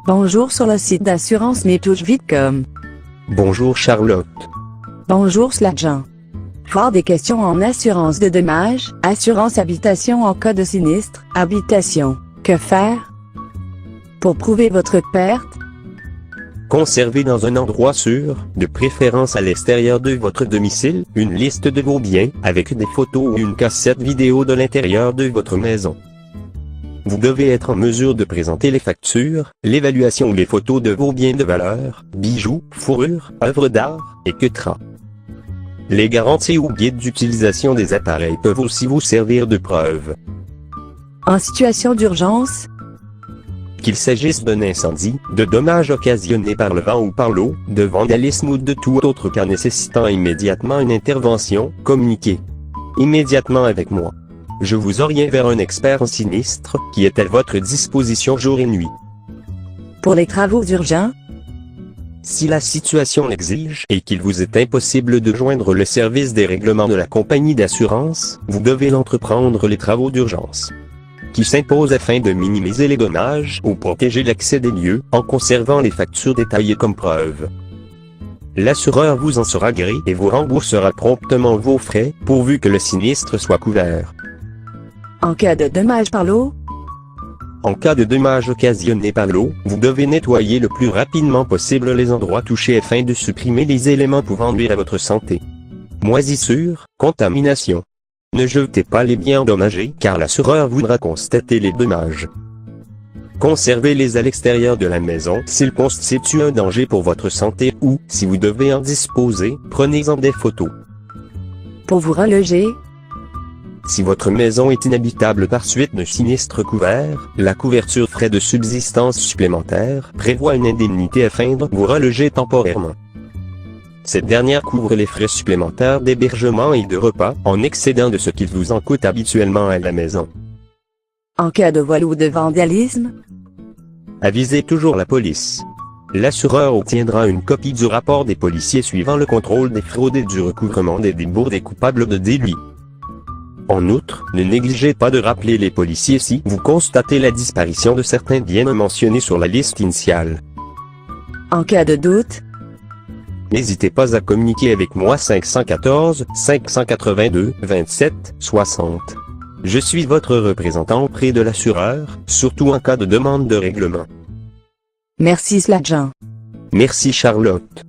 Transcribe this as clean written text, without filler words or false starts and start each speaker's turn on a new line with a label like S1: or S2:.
S1: Bonjour sur le site d'assurance metouche-vite.com.
S2: Bonjour Charlotte.
S1: Bonjour l'agent. Avoir des questions en assurance de dommages, assurance habitation en cas de sinistre, habitation. Que faire? Pour prouver votre perte,
S2: Conservez dans un endroit sûr, de préférence à l'extérieur de votre domicile, une liste de vos biens, avec des photos ou une cassette vidéo de l'intérieur de votre maison. Vous devez être en mesure de présenter les factures, l'évaluation ou les photos de vos biens de valeur, bijoux, fourrures, œuvres d'art, etc. Les garanties ou guides d'utilisation des appareils peuvent aussi vous servir de preuve.
S1: en situation d'urgence,
S2: Qu'il s'agisse d'un incendie, de dommages occasionnés par le vent ou par l'eau, de vandalisme ou de tout autre cas nécessitant immédiatement une intervention, communiquez immédiatement avec moi. Je vous oriente vers un expert en sinistre, qui est à votre disposition jour et nuit.
S1: pour les travaux urgents,
S2: Si la situation l'exige et qu'il vous est impossible de joindre le service des règlements de la compagnie d'assurance, vous devez entreprendre les travaux d'urgence qui s'imposent afin de minimiser les dommages ou protéger l'accès des lieux, en conservant les factures détaillées comme preuve. L'assureur vous en sera gré et vous remboursera promptement vos frais, pourvu que le sinistre soit couvert.
S1: en cas de dommages par l'eau,
S2: En cas de dommages occasionnés par l'eau, vous devez nettoyer le plus rapidement possible les endroits touchés afin de supprimer les éléments pouvant nuire à votre santé. Moisissure, contamination. Ne jetez pas les biens endommagés car l'assureur voudra constater les dommages. Conservez-les à l'extérieur de la maison s'ils constituent un danger pour votre santé ou, si vous devez en disposer, prenez-en des photos.
S1: pour vous reloger,
S2: Si votre maison est inhabitable par suite d'un sinistre couvert, la couverture frais de subsistance supplémentaires prévoit une indemnité afin de vous reloger temporairement. Cette dernière couvre les frais supplémentaires d'hébergement et de repas, en excédent de ce qu'il vous en coûte habituellement à la maison.
S1: en cas de vol ou de vandalisme,
S2: Avisez toujours la police. L'assureur obtiendra une copie du rapport des policiers suivant le contrôle des fraudes et du recouvrement des débours des coupables de délits. En outre, ne négligez pas de rappeler les policiers si vous constatez la disparition de certains biens mentionnés sur la liste initiale.
S1: en cas de doute,
S2: N'hésitez pas à communiquer avec moi 514 582 27 60. Je suis votre représentant auprès de l'assureur, surtout en cas de demande de règlement.
S1: merci l'agent.
S2: Merci Charlotte.